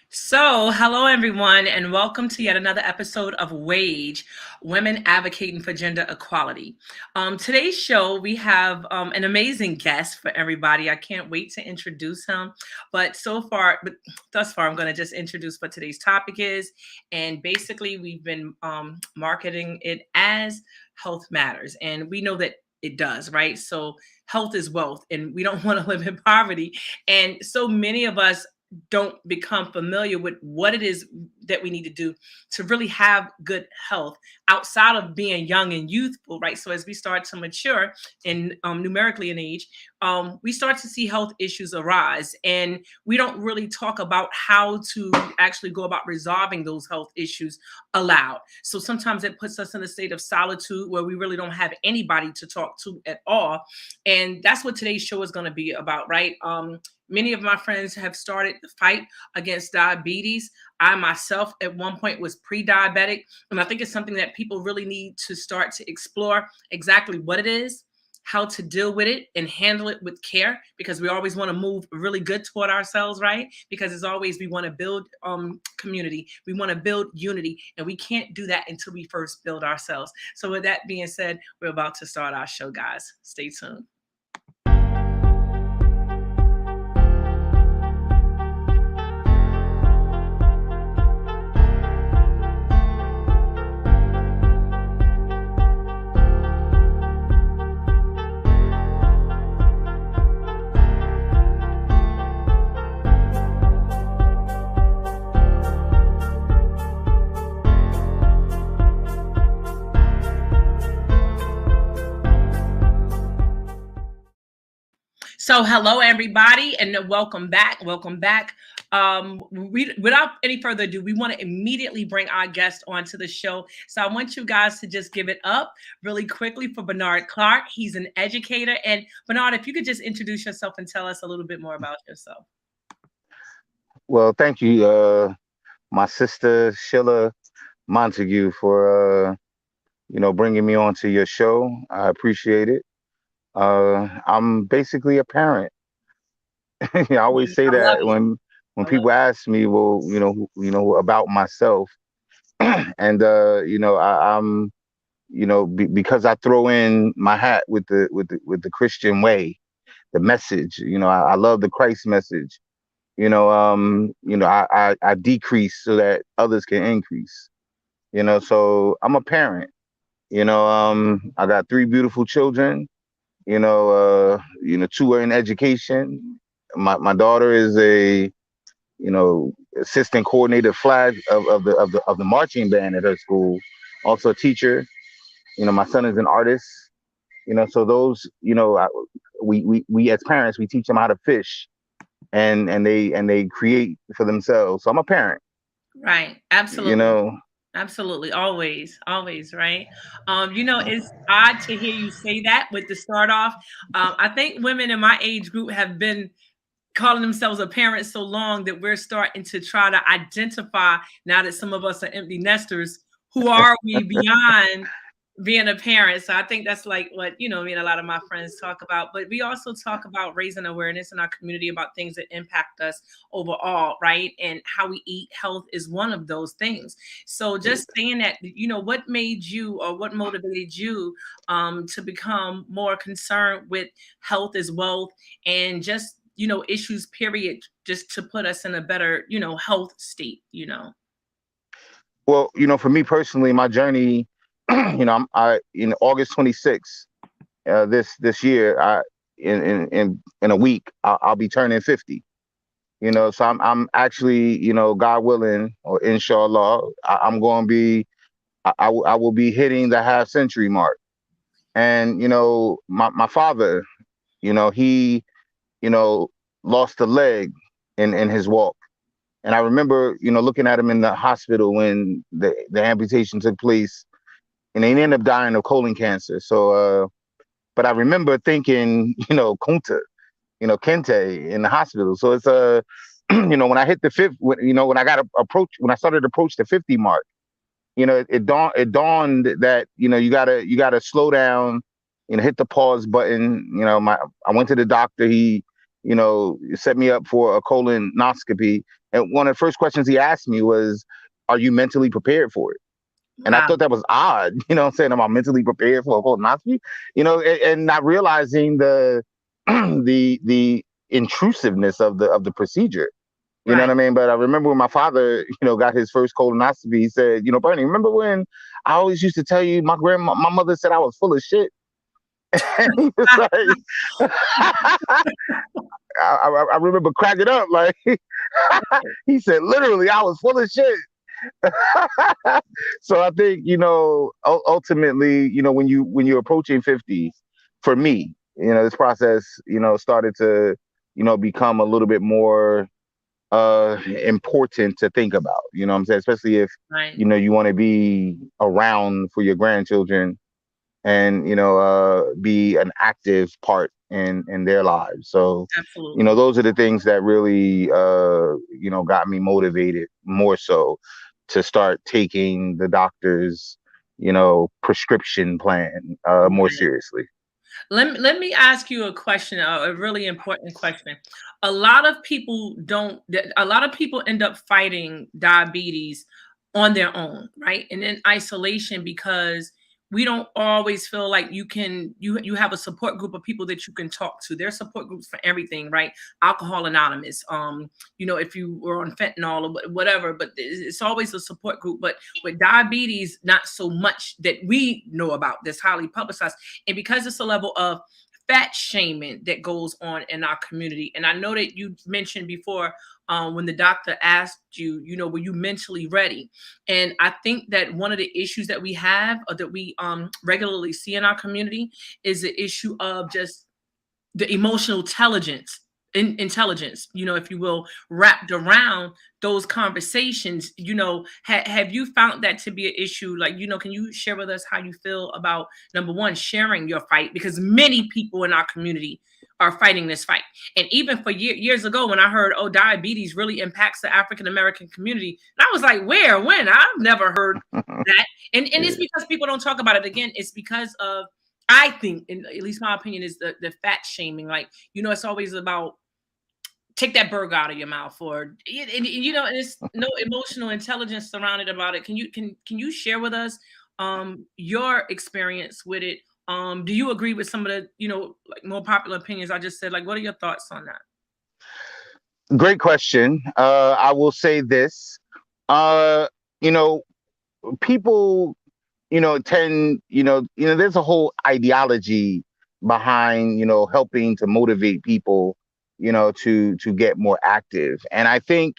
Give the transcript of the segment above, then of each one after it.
So, hello everyone, and welcome to yet another episode of Wage Women Advocating for Gender Equality. Today's show, we have an amazing guest for everybody. I can't wait to introduce him. But thus far, I'm going to just introduce what today's topic is. And basically, we've been marketing it as Health Matters. And we know that it does, right? So, health is wealth, and we don't want to live in poverty. And so many of us don't become familiar with what it is that we need to do to really have good health outside of being young and youthful, right? So as we start to mature and numerically in age, we start to see health issues arise, and we don't really talk about how to actually go about resolving those health issues aloud. So sometimes it puts us in a state of solitude where we really don't have anybody to talk to at all, and that's what today's show is going to be about, right? Many of my friends have started the fight against diabetes. I myself, at one point, was pre diabetic. And I think it's something that people really need to start to explore exactly what it is, how to deal with it, and handle it with care, because we always want to move really good toward ourselves, right? Because as always, we want to build community, we want to build unity, and we can't do that until we first build ourselves. So, with that being said, we're about to start our show, guys. Stay tuned. So, hello everybody, and welcome back. Welcome back. Without any further ado, we want to immediately bring our guest onto the show. So, I want you guys to just give it up really quickly for Bernard Clark. He's an educator. And Bernard, if you could just introduce yourself and tell us a little bit more about yourself. Well, thank you, my sister Sheila Montague, for bringing me onto your show. I appreciate it. I'm basically a parent. I always say I love that it. when I love people ask me, well, about myself, and I'm because I throw in my hat with the Christian way, the message. I love the Christ message. I decrease so that others can increase. So I'm a parent. I got three beautiful children. Two are in education. My daughter is a assistant coordinator flag of the marching band at her school. Also a teacher. My son is an artist. So those we as parents, we teach them how to fish, and they create for themselves. So I'm a parent. Right. You Absolutely. know, Absolutely. Always. Always. Right. It's odd to hear you say that with the start off. I think women in my age group have been calling themselves a parent so long that we're starting to try to identify, now that some of us are empty nesters, who are we beyond being a parent. So I think that's like what, me and a lot of my friends talk about. But we also talk about raising awareness in our community about things that impact us overall, right? And how we eat. Health is one of those things. So just saying that, what made you, or what motivated you to become more concerned with health as wealth, and just issues, period, just to put us in a better, health state. well, for me personally, my journey, I in August 26th, this year, in a week, I'll be turning 50. So I'm actually, God willing, or inshallah, I'm going to be, I will be hitting the half century mark. And my father, he you know lost a leg in his walk. And I remember, looking at him in the hospital when the amputation took place, and he ended up dying of colon cancer. So, but I remember thinking, Kunta, Kente in the hospital. So it's when I hit the fifth, when I got when I started to approach the 50 mark, it dawned that you gotta slow down, hit the pause button. I went to the doctor. He set me up for a colonoscopy, And one of the first questions he asked me was, "Are you mentally prepared for it?" And I Wow. thought that was odd, what I'm saying, am I mentally prepared for a colonoscopy? And not realizing the the intrusiveness of the procedure. You know what Right. I mean? But I remember when my father, got his first colonoscopy, he said, Bernie, remember when I always used to tell you my mother said I was full of shit? And he was like, I remember cracking up. Like, he said, literally, I was full of shit. So I think, ultimately, when you're approaching 50, for me, this process, started to, become a little bit more important to think about. You know what I'm saying? Especially if, Right. you want to be around for your grandchildren and, be an active part in their lives. So, Absolutely. those are the things that really, got me motivated more so to start taking the doctor's, prescription plan more Right. seriously. Let me ask you a question, a really important question. A lot of people don't. A lot of people end up fighting diabetes on their own, right, and in isolation because we don't always feel like you have a support group of people that you can talk to. There's support groups for everything, right? Alcohol Anonymous, if you were on fentanyl or whatever, but it's always a support group. But with diabetes, not so much that we know about. That's highly publicized, and because it's a level of fat shaming that goes on in our community. And I know that you mentioned before when the doctor asked you, were you mentally ready? And I think that one of the issues that we have or that we regularly see in our community is the issue of just the emotional intelligence, if you will, wrapped around those conversations. Have you found that to be an issue? Like, can you share with us how you feel about, number one, sharing your fight, because many people in our community are fighting this fight. And even for years ago, when I heard, oh, diabetes really impacts the African American community, and I was like, where, when? I've never heard that. And it's Yeah. because people don't talk about it. Again, it's because of, I think, in at least my opinion, is the fat shaming. Like, it's always about take that burger out of your mouth, or and it's no emotional intelligence surrounded about it. Can you share with us your experience with it? Do you agree with some of the like more popular opinions I just said? Like, what are your thoughts on that? Great question. I will say this. Uh, you know, People tend, there's a whole ideology behind, helping to motivate people, to get more active. And I think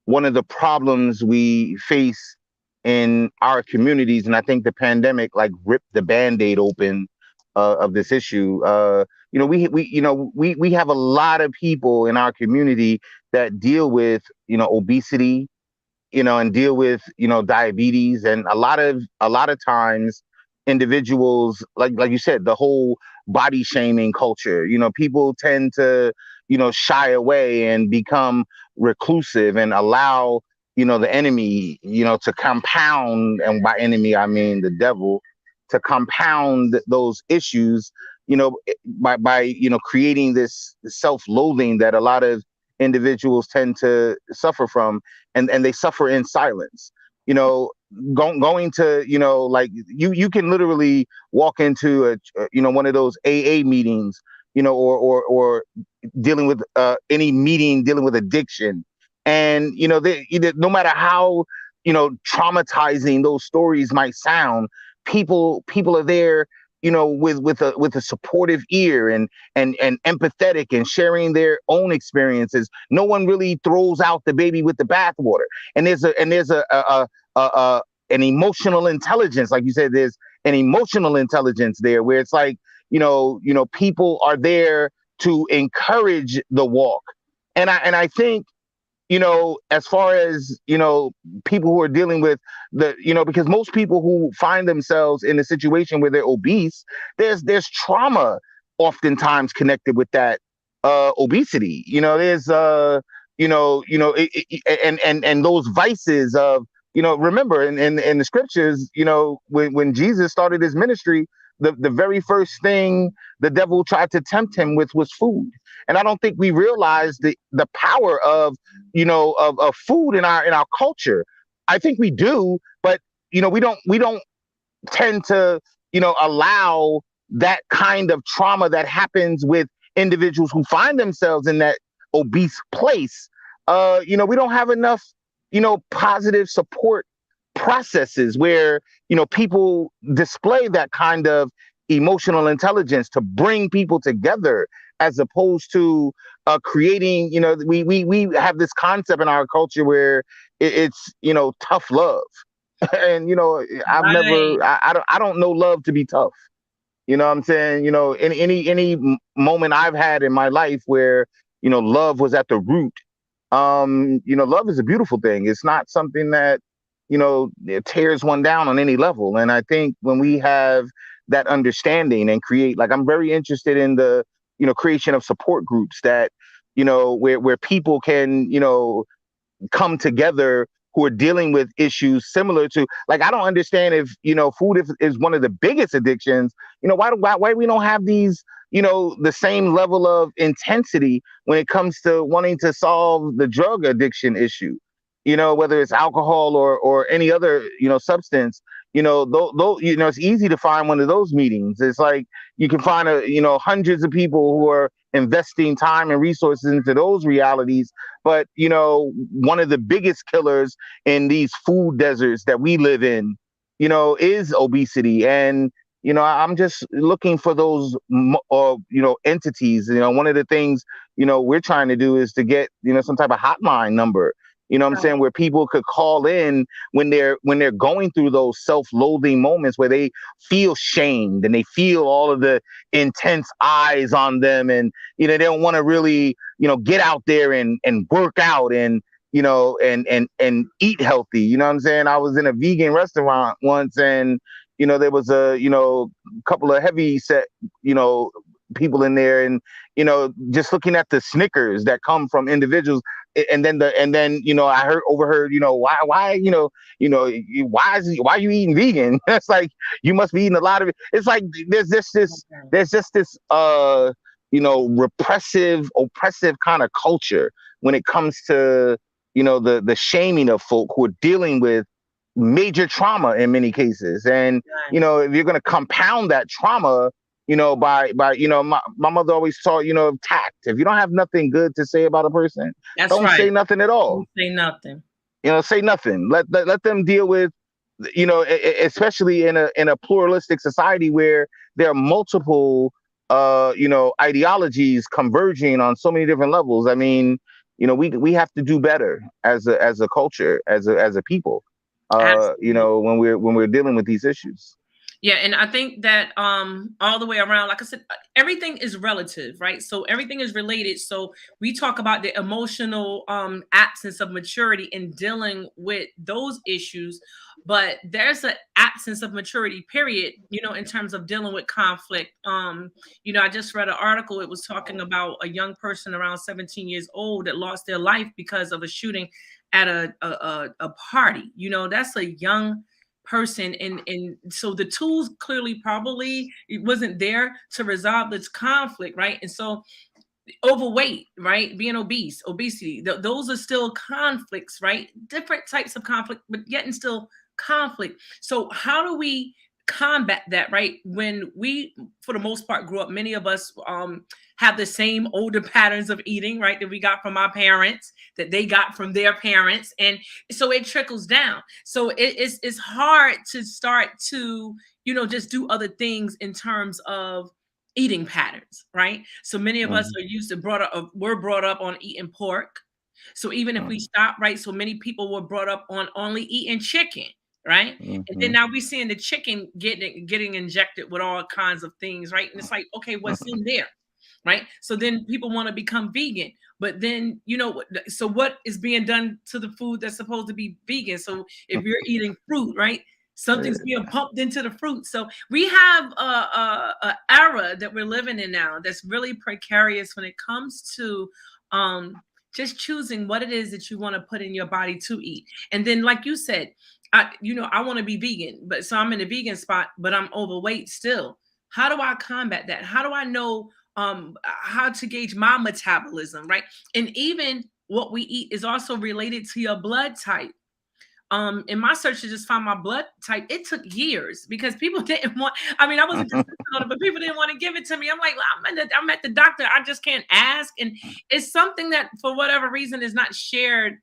one of the problems we face in our communities, and I think the pandemic like ripped the band-aid open of this issue. We have a lot of people in our community that deal with, obesity, and deal with, diabetes. And a lot of times individuals, like you said, the whole body shaming culture, people tend to, shy away and become reclusive and allow, the enemy, to compound, and by enemy I mean the devil, to compound those issues, by creating this self-loathing that a lot of individuals tend to suffer from, and they suffer in silence. You know, going to, like you can literally walk into one of those AA meetings, or dealing with any meeting dealing with addiction, and no matter how traumatizing those stories might sound, people are there, with a supportive ear, and empathetic, and sharing their own experiences. No one really throws out the baby with the bathwater. And there's an emotional intelligence, like you said. There's an emotional intelligence there, where it's like, people are there to encourage the walk. And I think, as far as, people who are dealing with because most people who find themselves in a situation where they're obese, there's trauma oftentimes connected with that obesity. There's and those vices of, remember in the scriptures, when Jesus started his ministry, the very first thing the devil tried to tempt him with was food. And I don't think we realize the power of, of food in our culture. I think we do, but we don't tend to, allow that kind of trauma that happens with individuals who find themselves in that obese place. We don't have enough, positive support processes where, people display that kind of emotional intelligence to bring people together, as opposed to creating, we have this concept in our culture where it's, tough love. And Right. I don't know love to be tough. You know what I'm saying? In any moment I've had in my life where, love was at the root. Love is a beautiful thing. It's not something that, it tears one down on any level. And I think when we have that understanding and create, like, I'm very interested in the, creation of support groups that, where people can, come together, who are dealing with issues similar to, like, I don't understand if, food is one of the biggest addictions. Why we don't have these, the same level of intensity when it comes to wanting to solve the drug addiction issue, whether it's alcohol or any other, substance. It's easy to find one of those meetings. It's like you can find hundreds of people who are investing time and resources into those realities. But, one of the biggest killers in these food deserts that we live in, is obesity. And, I'm just looking for those, entities. One of the things, we're trying to do is to get, some type of hotline number, what I'm saying, Right. where people could call in when they're going through those self-loathing moments where they feel shamed and they feel all of the intense eyes on them, and they don't want to really, get out there and work out and, and eat healthy. You know what I'm saying? I was in a vegan restaurant once, and there was a, couple of heavy set, people in there, and just looking at the snickers that come from individuals. And then I overheard, why why are you eating vegan? It's like, you must be eating a lot of it. It's like Okay. there's just this repressive, oppressive kind of culture when it comes to, the shaming of folk who are dealing with major trauma in many cases. And Right. if you're going to compound that trauma, by my mother always taught, tact. If you don't have nothing good to say about a person, That's don't say right. nothing at all. Don't say nothing. Say nothing. Let them deal with, especially in a pluralistic society where there are multiple ideologies converging on so many different levels. I mean, we have to do better as a culture, as a people, Absolutely. when we're dealing with these issues. Yeah, and I think that all the way around, like I said, everything is relative, right? So everything is related. So we talk about the emotional absence of maturity in dealing with those issues, but there's an absence of maturity, period, in terms of dealing with conflict. I just read an article, it was talking about a young person around 17 years old that lost their life because of a shooting at a party. That's a young person, and so the tools clearly probably it wasn't there to resolve this conflict, right? And so overweight, right, being obese, obesity, those are still conflicts, right? Different types of conflict, but yet and still conflict. So how do we combat that, right? When we, for the most part, grew up, many of us have the same older patterns of eating, right, that we got from our parents, that they got from their parents, and so it trickles down. So it's hard to start to just do other things in terms of eating patterns, right? So many of us Mhm. are used to brought up we're brought up on eating pork. So even if we Mhm. stop, right? So many people were brought up on only eating chicken, right? And then Mhm. now we're seeing the chicken getting injected with all kinds of things, right? And it's like, okay, what's in there? Right? So then people want to become vegan, but then so what is being done to the food that's supposed to be vegan? So if you're eating fruit, right? Something's being pumped into the fruit. So we have a era that we're living in now that's really precarious when it comes to um, just choosing what it is that you want to put in your body to eat. And then, like you said, I want to be vegan, but so I'm in a vegan spot, but I'm overweight still. How do I combat that? How do I know how to gauge my metabolism, right? And even what we eat is also related to your blood type. In my search to just find my blood type, it took years because people didn't want. I mean, I wasn't just on it, but people didn't want to give it to me. I'm like, I'm at the doctor. I just can't ask, and it's something that for whatever reason is not shared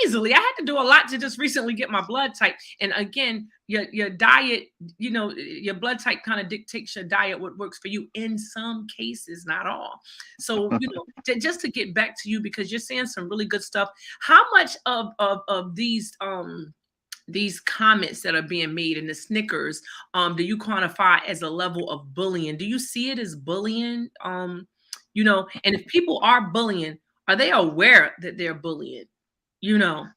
easily. I had to do a lot to just recently get my blood type, and again, your diet, your blood type kind of dictates your diet, what works for you in some cases, not all. So just to get back to you because you're saying some really good stuff. How much of these comments that are being made in the Snickers do you quantify as a level of bullying? Do you see it as bullying? And if people are bullying, are they aware that they're bullying? You know.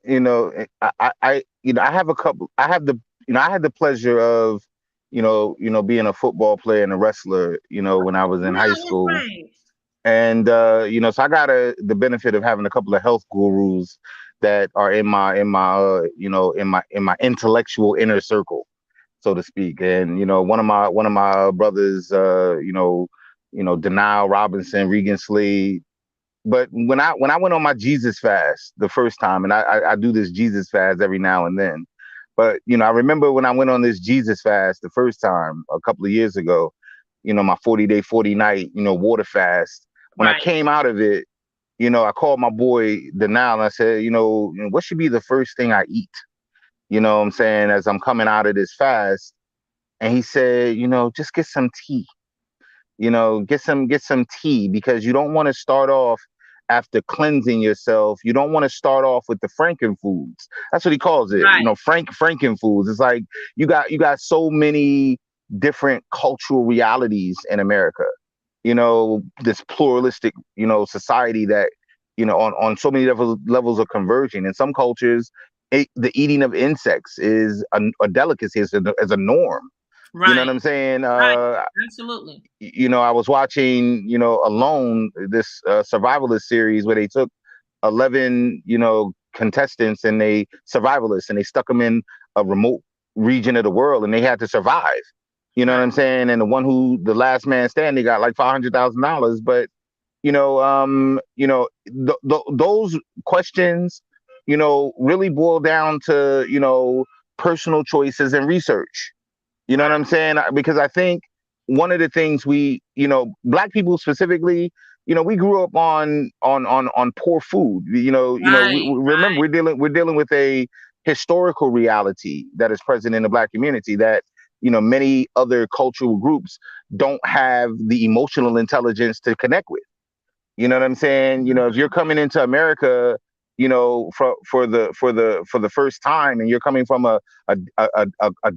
I have a couple. I have the, I had the pleasure of, being a football player and a wrestler, when I was in Yeah, high that's school. right. And so I got the benefit of having a couple of health gurus that are in my intellectual inner circle, so to speak. And one of my brothers, Denial Robinson, Regan Slade. But when I went on my Jesus fast the first time, and I do this Jesus fast every now and then. But I remember when I went on this Jesus fast the first time a couple of years ago, my 40-day, 40-night, water fast. When I Right. came out of it, I called my boy Denal and I said, what should be the first thing I eat? You know what I'm saying? As I'm coming out of this fast. And he said, just get some tea. Get some tea, because you don't want to start off after cleansing yourself. You don't want to start off with the Frankenfoods. That's what he calls it. Right. Frankenfoods. It's like you got so many different cultural realities in America. This pluralistic, society that, on so many levels of conversion. In some cultures, the eating of insects is a delicacy, as a norm. You know Right. what I'm saying? Right. Absolutely. I was watching, Alone, this survivalist series where they took 11, contestants and survivalists, and they stuck them in a remote region of the world, and they had to survive. You know what Right. I'm saying? And the last man standing, got like $500,000. But those questions, really boil down to personal choices and research. You know what I'm saying? Because I think one of the things Black people specifically, we grew up on poor food. Right. Remember, we're dealing with a historical reality that is present in the Black community that many other cultural groups don't have the emotional intelligence to connect with. You know what I'm saying? If you're coming into America, for the first time, and you're coming from a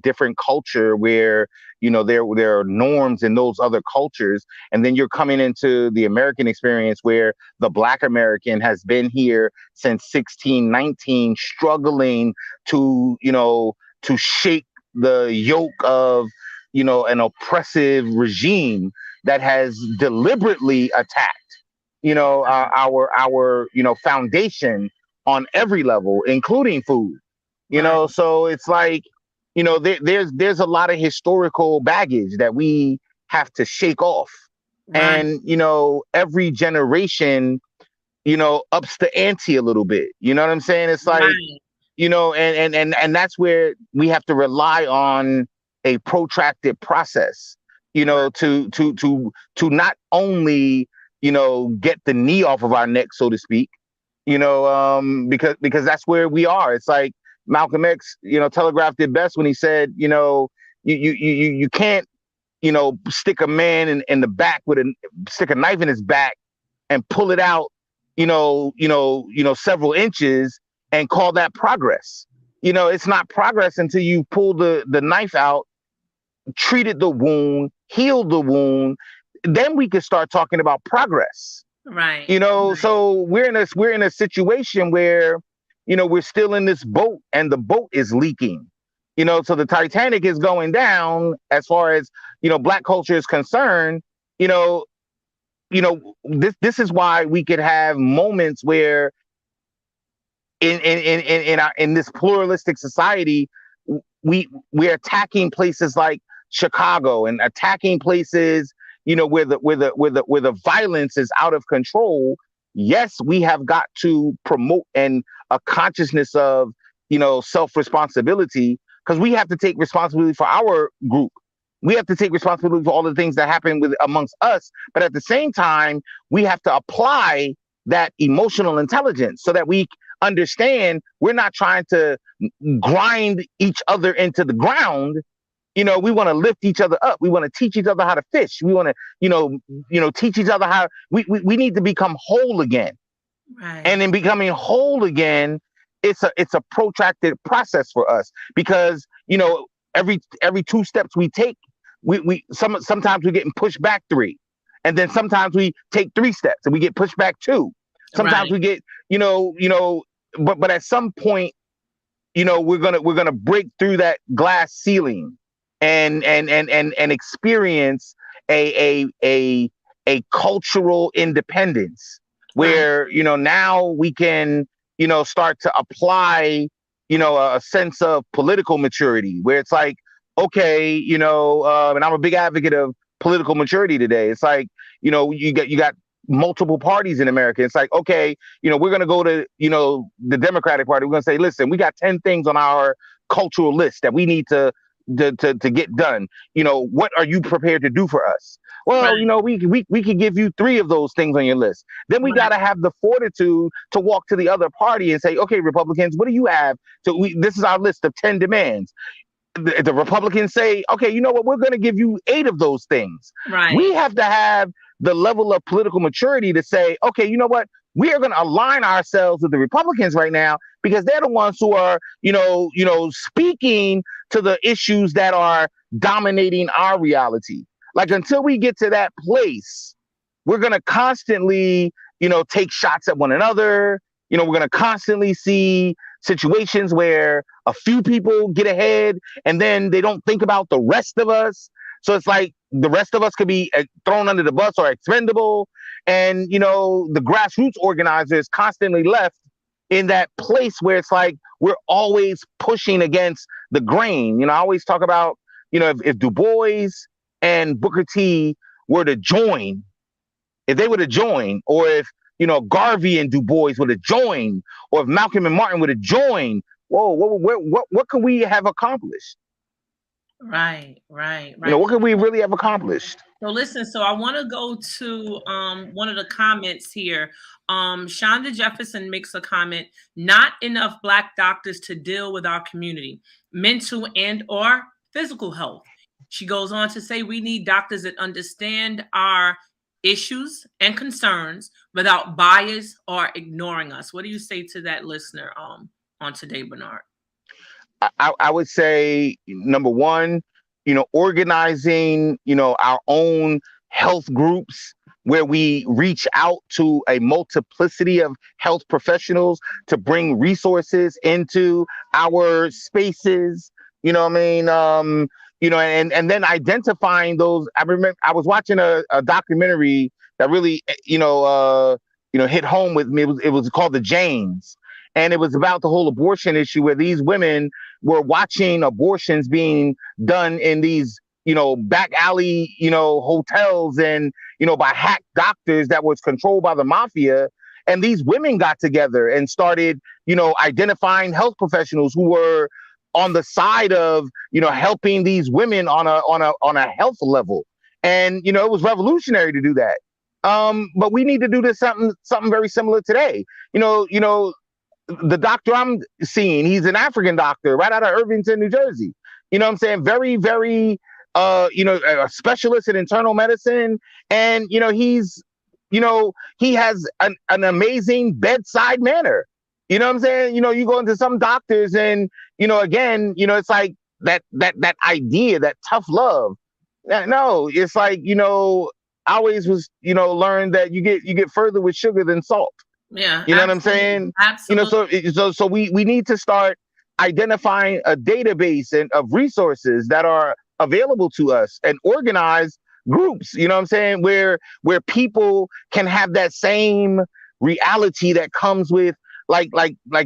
different culture where there are norms in those other cultures, and then you're coming into the American experience where the Black American has been here since 1619, struggling to shake the yoke of an oppressive regime that has deliberately attacked our foundation on every level, including food. Right. So it's like there's a lot of historical baggage that we have to shake off. Right. And every generation ups the ante a little bit. You know what I'm saying? It's like, Right. and that's where we have to rely on a protracted process, Right. to not only get the knee off of our neck, so to speak, because that's where we are. It's like Malcolm X, telegraphed it best when he said, you can't, stick a man in the back stick a knife in his back and pull it out, several inches, and call that progress. It's not progress until you pull the knife out, treated the wound, healed the wound. Then we can start talking about progress. Right. Right. So we're in a situation where we're still in this boat, and the boat is leaking. So the Titanic is going down as far as Black culture is concerned. you know this is why we could have moments where in this pluralistic society, we're attacking places like Chicago and attacking places, where the violence is out of control. Yes, we have got to promote and a consciousness of, self responsibility, because we have to take responsibility for our group. We have to take responsibility for all the things that happen with amongst us. But at the same time, we have to apply that emotional intelligence so that we understand we're not trying to grind each other into the ground. We want to lift each other up. We want to teach each other how to fish. We want to, teach each other how we need to become whole again. Right. And in becoming whole again, it's a protracted process for us, because, every two steps we take, sometimes we're getting pushed back three. And then sometimes we take three steps and we get pushed back two. Sometimes we get, but at some point, we're gonna break through that glass ceiling and experience a cultural independence where, now we can, start to apply, a sense of political maturity, where it's like, okay, and I'm a big advocate of political maturity today. It's like, you got multiple parties in America. It's like, okay, we're going to go to, the Democratic Party. We're going to say, listen, we got 10 things on our cultural list that we need to get done. What are you prepared to do for us? Well, we can give you 3 of those things on your list. Then we got to have the fortitude to walk to the other party and say, okay, Republicans, what do you have? This is our list of 10 demands. The Republicans say, okay, you know what? We're going to give you 8 of those things. Right. We have to have the level of political maturity to say, okay, you know what? We are going to align ourselves with the Republicans right now, because they're the ones who are, speaking to the issues that are dominating our reality. Like, until we get to that place, we're going to constantly, take shots at one another. We're going to constantly see situations where a few people get ahead and then they don't think about the rest of us. So it's like the rest of us could be thrown under the bus or expendable. And, the grassroots organizer is constantly left in that place where it's like we're always pushing against the grain. I always talk about, if Du Bois and Booker T were to join, if they were to join, or if, Garvey and Du Bois would have joined, or if Malcolm and Martin would have joined, what could we have accomplished? Right. What could we really have accomplished? So listen, so I want to go to one of the comments here. Shonda Jefferson makes a comment: not enough Black doctors to deal with our community, mental and or physical health. She goes on to say we need doctors that understand our issues and concerns without bias or ignoring us. What do you say to that listener on today, Bernard? I would say, number one, organizing, our own health groups where we reach out to a multiplicity of health professionals to bring resources into our spaces. You know what I mean? And then identifying those. I remember I was watching a documentary that really, hit home with me. It was called The Janes. And it was about the whole abortion issue, where these women were watching abortions being done in these, back alley, hotels, and, by hack doctors that was controlled by the mafia. And these women got together and started, identifying health professionals who were on the side of, helping these women on a health level. And, it was revolutionary to do that. But we need to do this something very similar today. The doctor I'm seeing, he's an African doctor right out of Irvington, New Jersey. You know what I'm saying? Very, very, a specialist in internal medicine. And, he has an amazing bedside manner. You know what I'm saying? You go into some doctors and, again, it's like that idea, that tough love. No, it's like, I always was, learned that you get further with sugar than salt. Yeah, you know what I'm saying? Absolutely. So we need to start identifying a database of resources that are available to us and organize groups. You know what I'm saying? Where people can have that same reality that comes with like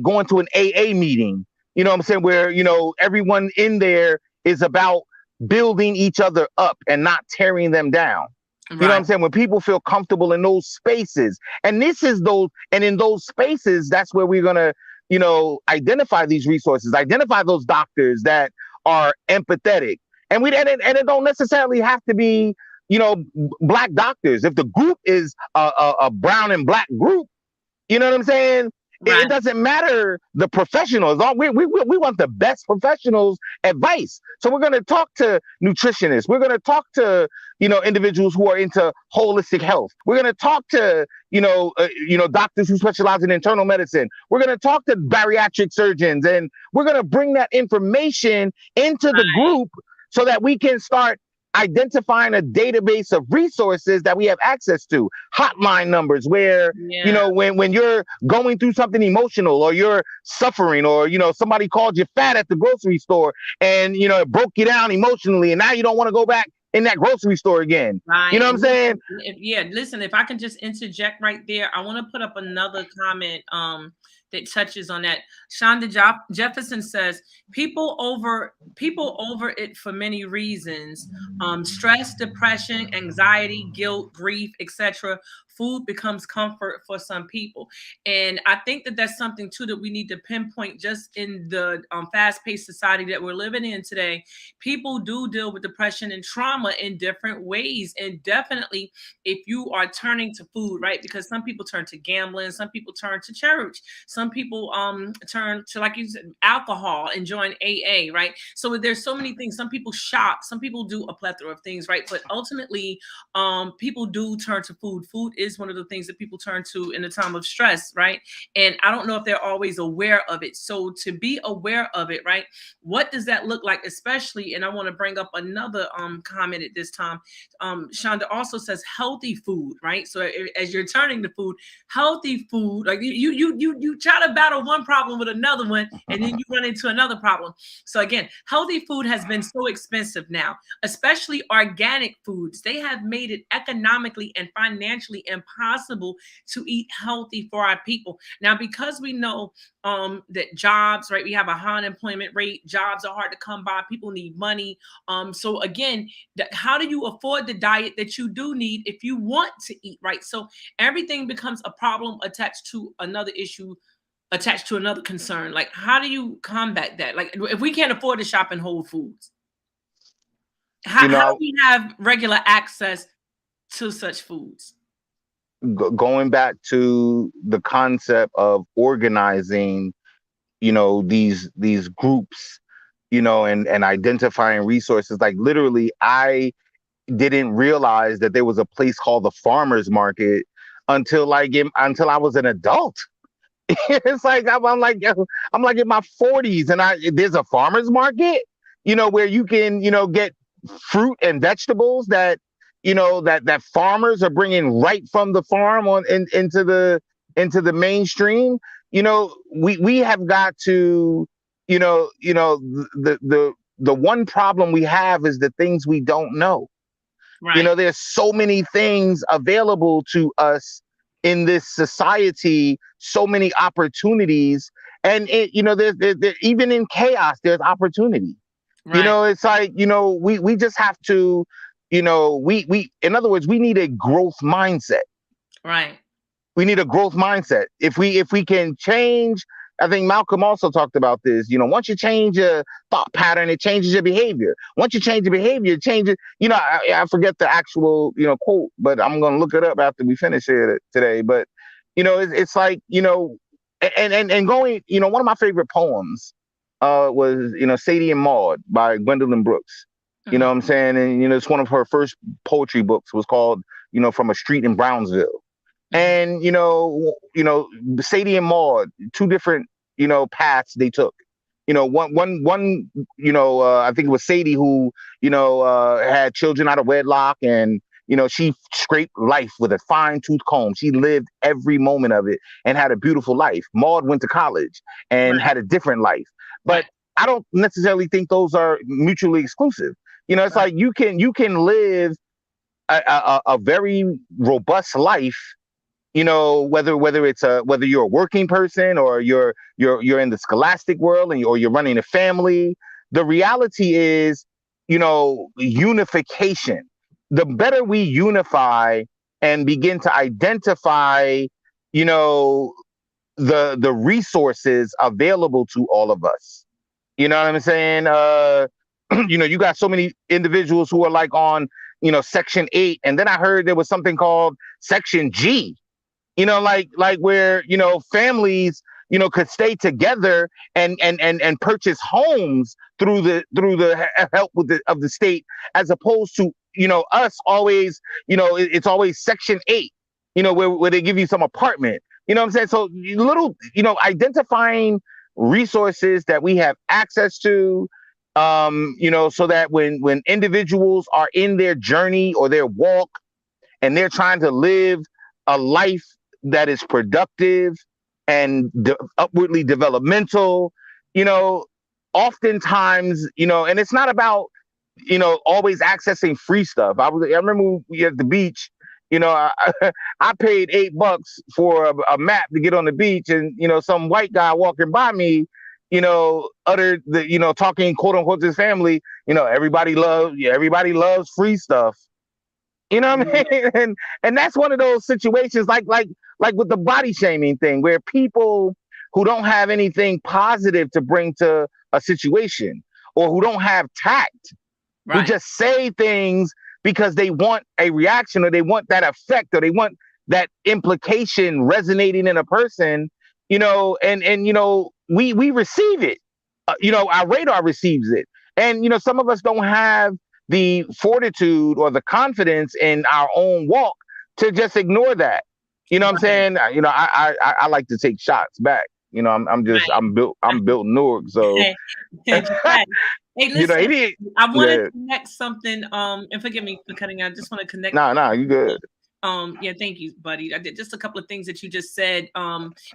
going to an AA meeting. You know what I'm saying? Where everyone in there is about building each other up and not tearing them down. You know what Right. I'm saying? When people feel comfortable in those spaces, and in those spaces, that's where we're gonna, identify these resources, identify those doctors that are empathetic, and it don't necessarily have to be, black doctors. If the group is a brown and black group, you know what I'm saying? It Right. doesn't matter the professionals. We want the best professionals advice. So we're going to talk to nutritionists. We're going to talk to, individuals who are into holistic health. We're going to talk to, doctors who specialize in internal medicine. We're going to talk to bariatric surgeons, and we're going to bring that information into the group so that we can start identifying a database of resources that we have access to, hotline numbers where, Yeah. when you're going through something emotional, or you're suffering, or, somebody called you fat at the grocery store, and, it broke you down emotionally, and now you don't want to go back in that grocery store again. You Right. know what I'm And listen, saying? yeah, listen, if I can just interject right there, I want to put up another comment that touches on that. Shonda Jefferson says people over it for many reasons. Stress, depression, anxiety, guilt, grief, etc. Food becomes comfort for some people. And I think that that's something too that we need to pinpoint just in the fast-paced society that we're living in today. People do deal with depression and trauma in different ways. And definitely, if you are turning to food, right? Because some people turn to gambling, some people turn to church, some people turn to, like you said, alcohol and join AA, right? So there's so many things. Some people shop, some people do a plethora of things, right? But ultimately, people do turn to food. Food is one of the things that people turn to in a time of stress, right? And I don't know if they're always aware of it. So to be aware of it, right? What does that look like, especially? And I want to bring up another comment at this time. Shonda also says healthy food, right? So as you're turning to food, healthy food, like you try to battle one problem with another one, and then you run into another problem. So again, healthy food has been so expensive now, especially organic foods. They have made it economically and financially impossible to eat healthy for our people. Now, because we know that jobs, right? We have a high unemployment rate. Jobs are hard to come by. People need money. So again, how do you afford the diet that you do need if you want to eat right? So everything becomes a problem attached to another issue, attached to another concern. Like, how do you combat that? Like, if we can't afford to shop in Whole Foods, how, You how do know, we have regular access to such foods? going back to the concept of organizing, these groups, and identifying resources. Like, literally, I didn't realize that there was a place called the farmers market until I was an adult. It's like I'm like in my 40s, and there's a farmers market, where you can, get fruit and vegetables that farmers are bringing right from the farm into the mainstream. We have got to, the one problem we have is the things we don't know. Right, There's so many things available to us in this society, so many opportunities. And even in chaos, there's opportunity. right, It's like, we just have to, in other words, we need a growth mindset. right, We need a growth mindset. If we can change, I think Malcolm also talked about this. Once you change your thought pattern, it changes your behavior. Once you change your behavior, it changes. I forget the actual quote, but I'm gonna look it up after we finish here today. But it's like, and going. One of my favorite poems was Sadie and Maud by Gwendolyn Brooks. You know mhm, what I'm saying? And it's one of her first poetry books, was called From a Street in Brownsville. mhm, And Sadie and Maud, two different paths they took. One I think it was Sadie who had children out of wedlock, and she scraped life with a fine tooth comb. She lived every moment of it and had a beautiful life. Maud went to college and right, had a different life. But right, I don't necessarily think those are mutually exclusive. It's right, like you can live a very robust life, whether you're a working person, or you're in the scholastic world, or you're running a family. The reality is, unification. The better we unify and begin to identify, you know, the resources available to all of us. You know what I'm saying? You got so many individuals who are like on, Section 8, and then I heard there was something called Section G. Like where families could stay together and purchase homes through the help of the state, as opposed to us always, it's always Section 8, where they give you some apartment. You know what I'm saying? So little, identifying resources that we have access to, so that when individuals are in their journey or their walk and they're trying to live a life that is productive and upwardly developmental, you know, oftentimes, and it's not about, always accessing free stuff. I remember we at the beach, I paid $8 for a map to get on the beach, and some white guy walking by me, uttered talking quote unquote to his family, everybody loves free stuff. You know what I mean? And that's one of those situations like with the body shaming thing, where people who don't have anything positive to bring to a situation, or who don't have tact, who just say things because they want a reaction, or they want that effect, or they want that implication resonating in a person, and we receive it. Our radar receives it. And some of us don't have the fortitude or the confidence in our own walk to just ignore that. You know what I'm saying? I like to take shots back. I'm built Newark, so Hey, listen, I want to yeah. connect something. And forgive me for cutting out. I just want to connect. Nah, you good. Yeah, thank you, buddy. I did just a couple of things that you just said.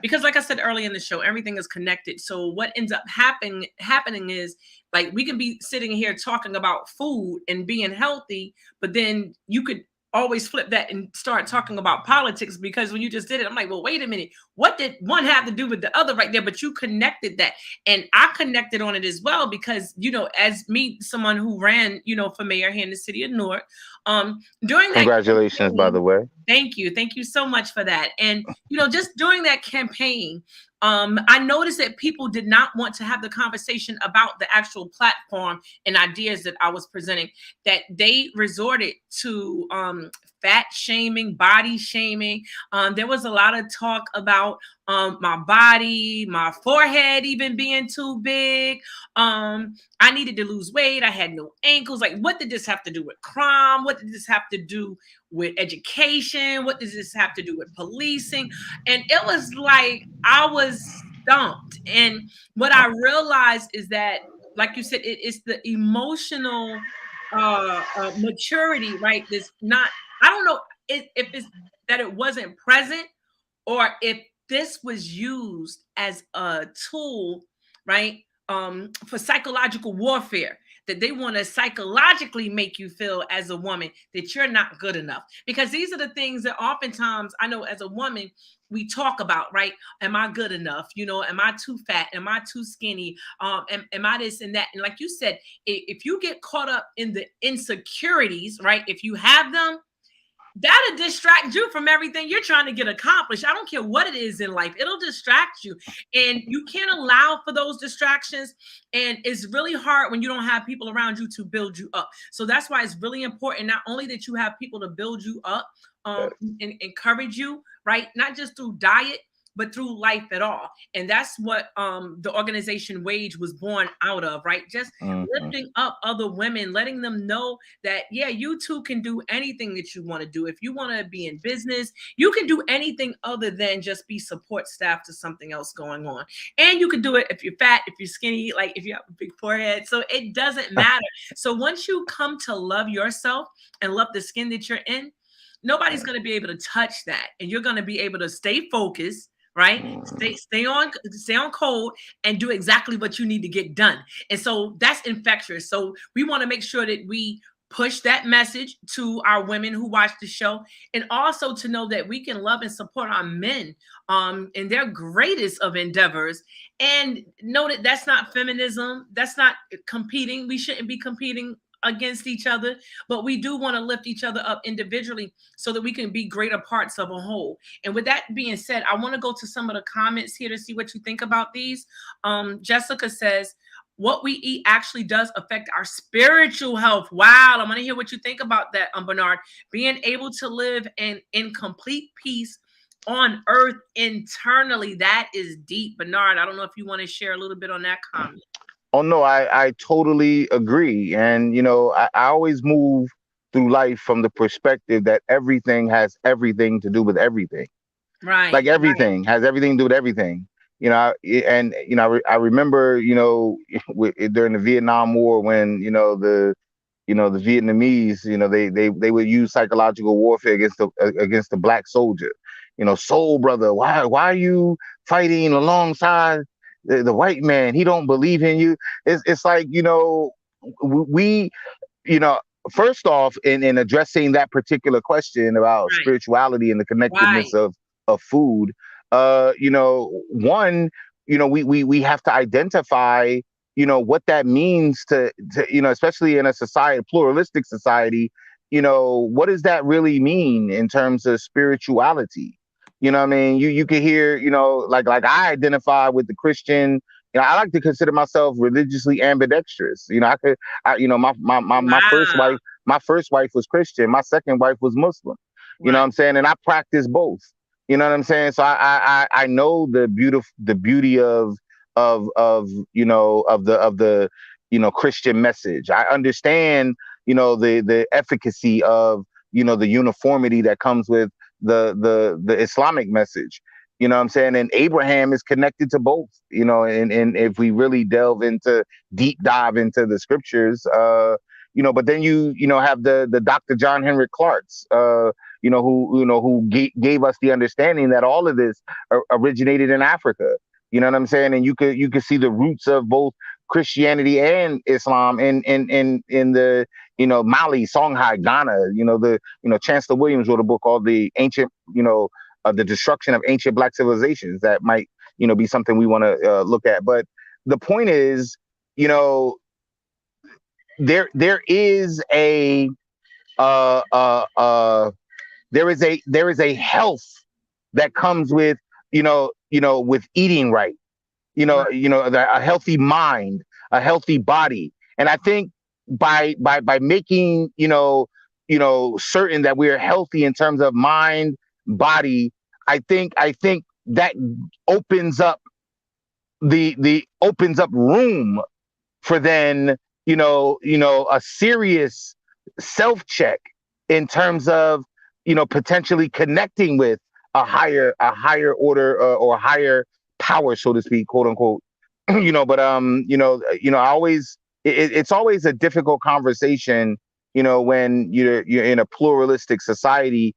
Because like I said earlier in the show, everything is connected. So what ends up happening is, like, we can be sitting here talking about food and being healthy, but then you could always flip that and start talking about politics, because when you just did it, I'm like, well, wait a minute, what did one have to do with the other right there? But you connected that, and I connected on it as well, because as me, someone who ran for mayor here in the city of Newark, during that congratulations campaign, by the way. thank you so much for that. And just during that campaign, I noticed that people did not want to have the conversation about the actual platform and ideas that I was presenting, that they resorted to fat shaming, body shaming. There was a lot of talk about my body, my forehead even being too big. I needed to lose weight. I had no ankles. Like, what did this have to do with crime? What did this have to do with education? What does this have to do with policing? And it was like I was stumped. And what I realized is that, like you said, it's the emotional maturity, right? This not, I don't know if it's that it wasn't present, or if this was used as a tool, right? For psychological warfare, that they want to psychologically make you feel as a woman that you're not good enough. Because these are the things that oftentimes, I know as a woman, we talk about, right? Am I good enough? Am I too fat? Am I too skinny? Am I this and that? And like you said, if you get caught up in the insecurities, right? If you have them, that'll distract you from everything you're trying to get accomplished. I don't care what it is in life. It'll distract you. And you can't allow for those distractions. And it's really hard when you don't have people around you to build you up. So that's why it's really important, not only that you have people to build you up, and encourage you, right? Not just through diet, but through life at all. And that's what the organization Wage was born out of, right? Just lifting up other women, letting them know that, yeah, you too can do anything that you want to do. If you want to be in business, you can do anything other than just be support staff to something else going on. And you can do it if you're fat, if you're skinny, like if you have a big forehead. So it doesn't matter. So once you come to love yourself and love the skin that you're in, nobody's going to be able to touch that. And you're going to be able to stay focused, right? Stay on code and do exactly what you need to get done. And so that's infectious. So we want to make sure that we push that message to our women who watch the show, and also to know that we can love and support our men in their greatest of endeavors, and know that that's not feminism. That's not competing. We shouldn't be competing against each other, but we do want to lift each other up individually so that we can be greater parts of a whole. And with that being said, I want to go to some of the comments here to see what you think about these. Jessica says, what we eat actually does affect our spiritual health. Wow, I want to hear what you think about that, Bernard. Being able to live in complete peace on earth internally, that is deep. Bernard, I don't know if you want to share a little bit on that comment. Oh no, I totally agree. And I always move through life from the perspective that everything has everything to do with everything. Right, Like everything has everything to do with everything. And I remember, during the Vietnam War when the Vietnamese, they would use psychological warfare against the black soldier. Soul brother, why are you fighting alongside the white man? He don't believe in you. It's like, we, you know, first off, in addressing that particular question about right, spirituality and the connectedness right, of food, one, we have to identify, what that means to especially in a society, pluralistic society, what does that really mean in terms of spirituality? What I mean? You could hear, like I identify with the Christian. I like to consider myself religiously ambidextrous. My first wow, wife was Christian. My second wife was Muslim. You know right, what I'm saying? And I practice both. You know what I'm saying? So I know the beauty of the Christian message. I understand the efficacy of the uniformity that comes with the Islamic message. You know what I'm saying? And Abraham is connected to both, and if we really delve into deep dive into the scriptures, but then you have the Dr. John Henrik Clark's, who gave us the understanding that all of this originated in Africa. You know what I'm saying? And you could see the roots of both Christianity and Islam in the Mali, Songhai, Ghana. Chancellor Williams wrote a book called the Destruction of Ancient Black Civilizations. That might be something we want to look at. But the point is, you know, there is a uh, uh, uh, there is a health that comes with with eating right. A healthy mind, a healthy body, and I think by making certain that we're healthy in terms of mind, body, I think that opens up the opens up room for then a serious self check in terms of potentially connecting with a higher order, or higher power, so to speak, quote unquote. I always it's always a difficult conversation, when you're in a pluralistic society,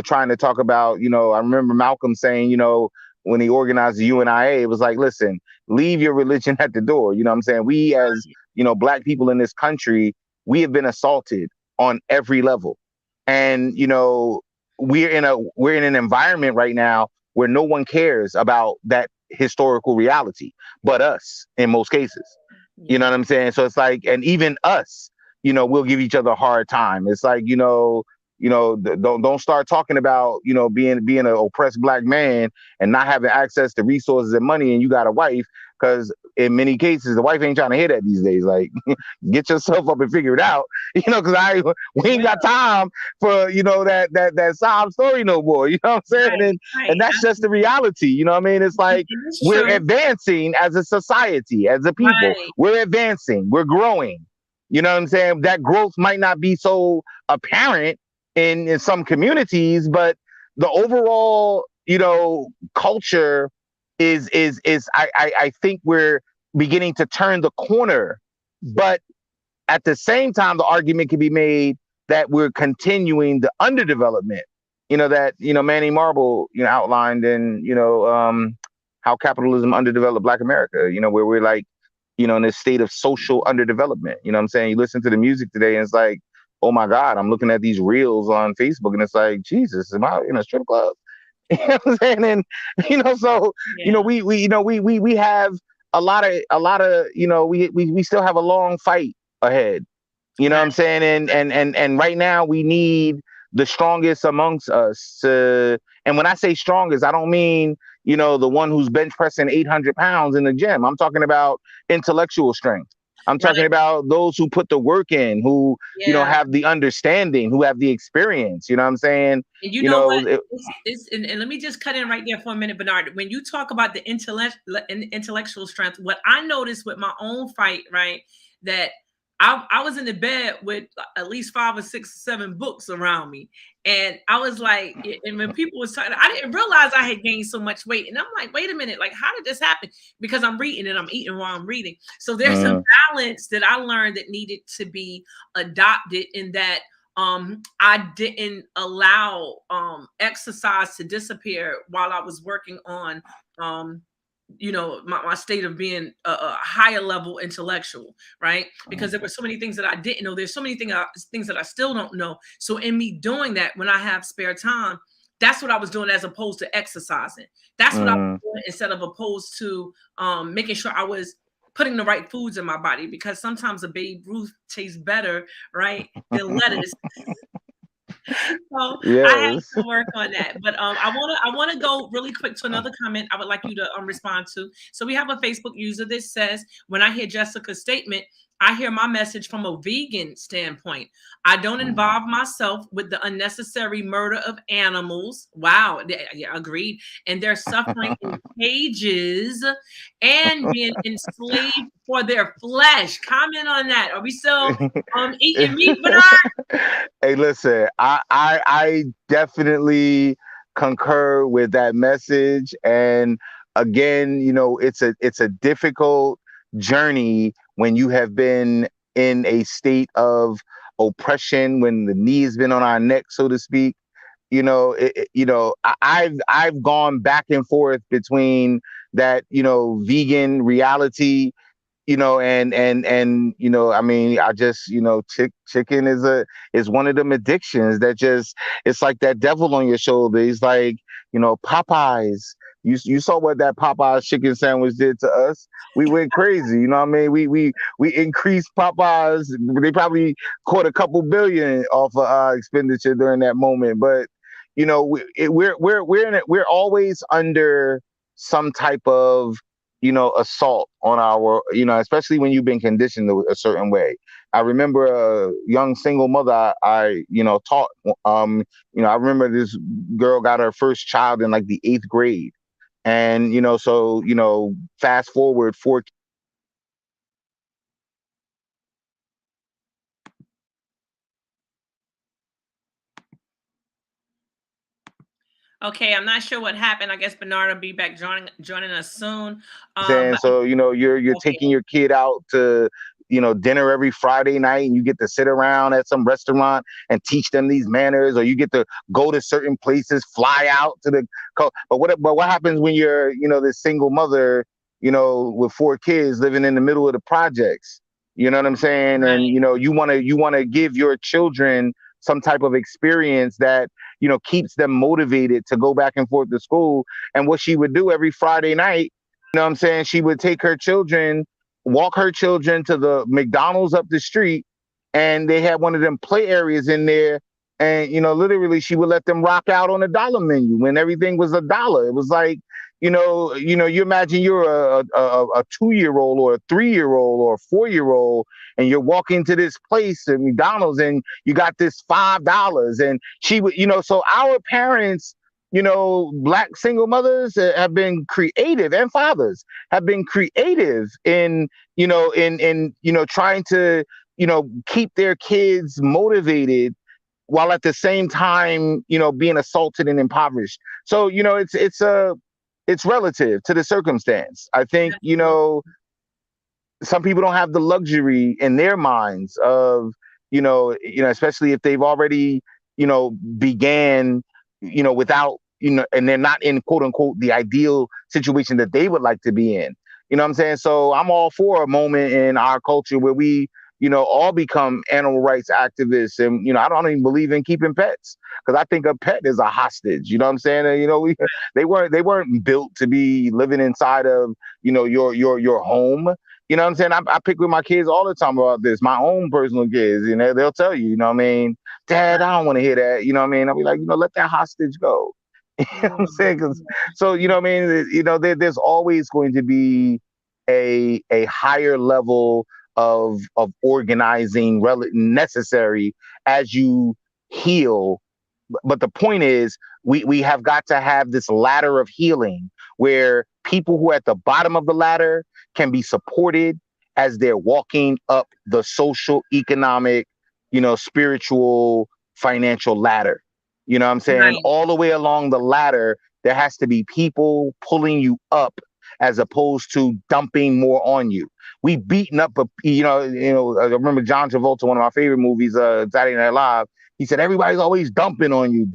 trying to talk about, I remember Malcolm saying, when he organized the UNIA, it was like, listen, leave your religion at the door. You know what I'm saying? We, as black people in this country, we have been assaulted on every level. And we're in an environment right now where no one cares about that historical reality but us in most cases. You know yeah, what I'm saying? So it's like, and even us, we'll give each other a hard time. It's like, don't start talking about, being an oppressed black man and not having access to resources and money, and you got a wife, because in many cases the wife ain't trying to hear that these days. Like, get yourself up and figure it out, because we ain't got well, time for that sob story no more. You know what I'm saying? right, And right, that's just the reality. You know what I mean? It's like, and it's we're true, advancing as a society, as a people. right, We're advancing. We're growing. You know what I'm saying? That growth might not be so apparent in some communities, but the overall, culture is I think we're beginning to turn the corner. But at the same time, the argument can be made that we're continuing the underdevelopment, that Manny Marble outlined in how capitalism underdeveloped Black America, where we're like, in this state of social underdevelopment. You know what I'm saying? You listen to the music today and it's like, oh my God, I'm looking at these reels on Facebook and it's like, Jesus, am I in a strip club? You know what I'm saying? And so yeah, we have a lot of we still have a long fight ahead. You know what Right. I'm saying? And right now we need the strongest amongst us to, and when I say strongest, I don't mean, the one who's bench pressing 800 pounds in the gym. I'm talking about intellectual strength. I'm talking Right. about those who put the work in, who, Yeah. have the understanding, who have the experience. You know what I'm saying? And you You know know, what? And let me just cut in right there for a minute, Bernard. When you talk about the intellectual strength, what I noticed with my own fight, right, that I was in the bed with at least 5 or 6 or 7 books around me. And I was like, and when people was talking, I didn't realize I had gained so much weight. And I'm like, wait a minute, like, how did this happen? Because I'm reading and I'm eating while I'm reading. So there's a mm, balance that I learned that needed to be adopted in that I didn't allow exercise to disappear while I was working on um my state of being a higher level intellectual, right? Because there were so many things that I didn't know. There's so many things that I still don't know. So in me doing that, when I have spare time, that's what I was doing as opposed to exercising. That's what I was mm. doing instead of opposed to making sure I was putting the right foods in my body, because sometimes a Babe Ruth tastes better, right, than lettuce. So I had Yes. to work on that. But I wanna go really quick to another comment I would like you to respond to. So we have a Facebook user that says, when I hear Jessica's statement, I hear my message from a vegan standpoint. I don't involve myself with the unnecessary murder of animals. Wow, yeah, agreed. And their suffering in cages and being enslaved for their flesh. Comment on that. Are we still eating meat, Bernard? Hey, listen, I definitely concur with that message. And again, it's a difficult journey when you have been in a state of oppression, when the knee has been on our neck, so to speak. I've gone back and forth between that, vegan reality, I mean, I just, chicken is one of them addictions that just, it's like that devil on your shoulder. He's like, Popeyes. You saw what that Popeyes chicken sandwich did to us. We went crazy. You know what I mean? We increased Popeyes. They probably caught a couple billion off of expenditure during that moment. But we're always under some type of, assault on our, especially when you've been conditioned a certain way. I remember a young single mother taught. I remember this girl got her first child in like the 8th grade, and so fast forward 4. Okay, I'm not sure what happened. I guess Bernard will be back joining us soon. Saying But so, you're okay, taking your kid out to dinner every Friday night, and you get to sit around at some restaurant and teach them these manners, or you get to go to certain places, fly out to the but what happens when you're this single mother, with 4 kids living in the middle of the projects? You know what I'm saying? And right, you want to give your children some type of experience that keeps them motivated to go back and forth to school. And what she would do every Friday night, what I'm saying, she would take her children, walk her children to the McDonald's up the street, and they had one of them play areas in there. And literally, she would let them rock out on a dollar menu when everything was a dollar. It was like, you imagine you're a 2-year-old or a 3-year-old or a 4-year-old, and you're walking to this place at McDonald's, and you got this $5, and she would, so our parents, black single mothers have been creative, and fathers have been creative in, trying to, keep their kids motivated while at the same time, being assaulted and impoverished. So, it's relative to the circumstance. I think, absolutely. some people don't have the luxury in their minds of, especially if they've already, began, without, and they're not in quote unquote the ideal situation that they would like to be in. You know what I'm saying? So I'm all for a moment in our culture where we, all become animal rights activists. And, I don't even believe in keeping pets, because I think a pet is a hostage. You know what I'm saying? And, they weren't built to be living inside of, your home. You know what I'm saying? I pick with my kids all the time about this, my own personal kids. You know, they'll tell you, you know what I mean? Dad, I don't want to hear that. You know what I mean? I'll be like, let that hostage go. You know what I'm saying? So, you know what I mean? There's always going to be a higher level of organizing necessary as you heal. But the point is, we have got to have this ladder of healing where people who are at the bottom of the ladder can be supported as they're walking up the social, economic, spiritual, financial ladder. You know what I'm saying? Right. All the way along the ladder, there has to be people pulling you up as opposed to dumping more on you. We beaten up I remember John Travolta, one of my favorite movies, Saturday Night Live. He said, everybody's always dumping on you,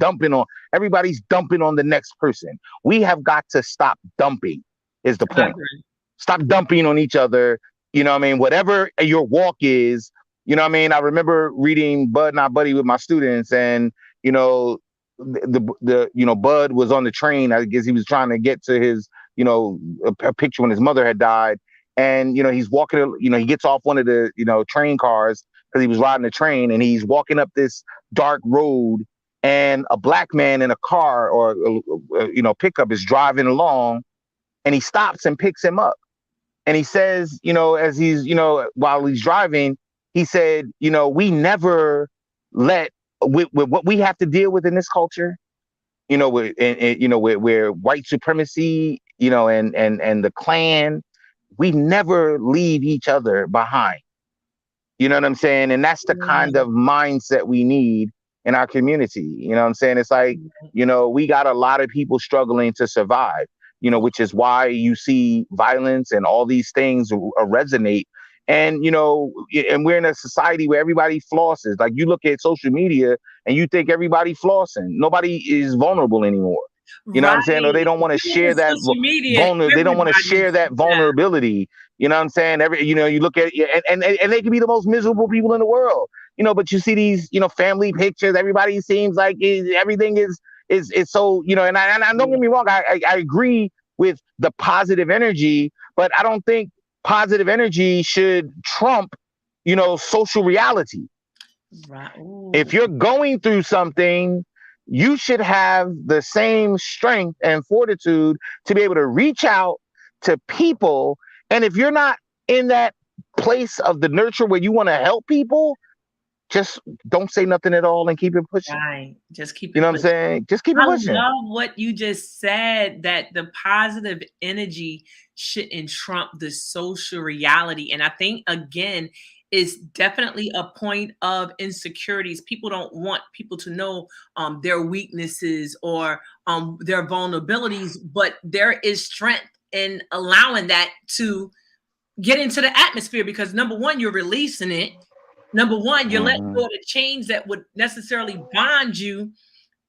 everybody's dumping on the next person. We have got to stop dumping, is the I point. agree. Stop dumping on each other. You know what I mean? Whatever your walk is, you know what I mean? I remember reading Bud Not Buddy with my students, and, Bud was on the train. I guess he was trying to get to his, a picture when his mother had died. And, he's walking, he gets off one of the, train cars because he was riding the train, and he's walking up this dark road, and a black man in a car or pickup is driving along, and he stops and picks him up, and he says, as he's, while he's driving, he said, we never let with what we have to deal with in this culture, where white supremacy, and the Klan, we never leave each other behind. You know what I'm saying? And that's the kind Yeah. of mindset we need in our community. You know what I'm saying? It's like, we got a lot of people struggling to survive, which is why you see violence and all these things resonate. And, and we're in a society where everybody flosses. Like, you look at social media and you think everybody flossing. Nobody is vulnerable anymore. You know what Right. I'm saying? Or they don't want to You look at share that social media, they don't want to share everybody's, that yeah. vulnerability. You know what I'm saying? You look at it, and they can be the most miserable people in the world. But you see these, family pictures. Everybody seems like everything is so, and I don't get me wrong. I agree with the positive energy, but I don't think positive energy should trump, social reality. Right. If Ooh. you're going through something, you should have the same strength and fortitude to be able to reach out to people. And if you're not in that place of the nurture where you want to help people, just don't say nothing at all and keep it pushing. Right. Just keep You it know what I'm pushing. saying? Just keep it I pushing. love what you just said, that the positive energy shouldn't trump the social reality. And I think, again, is definitely a point of insecurities. People don't want people to know their weaknesses or their vulnerabilities, but there is strength in allowing that to get into the atmosphere, because number one, you're releasing it. Number one, you're letting Mm-hmm. go of the chains that would necessarily bond you,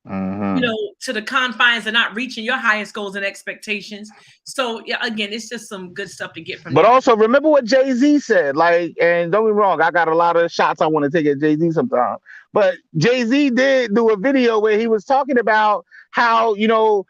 Mm-hmm. to the confines of not reaching your highest goals and expectations. So yeah, again, it's just some good stuff to get from But there. also remember what Jay-Z said. Like, and don't get me wrong, I got a lot of shots I want to take at Jay-Z sometimes. But Jay-Z did do a video where he was talking about how, you want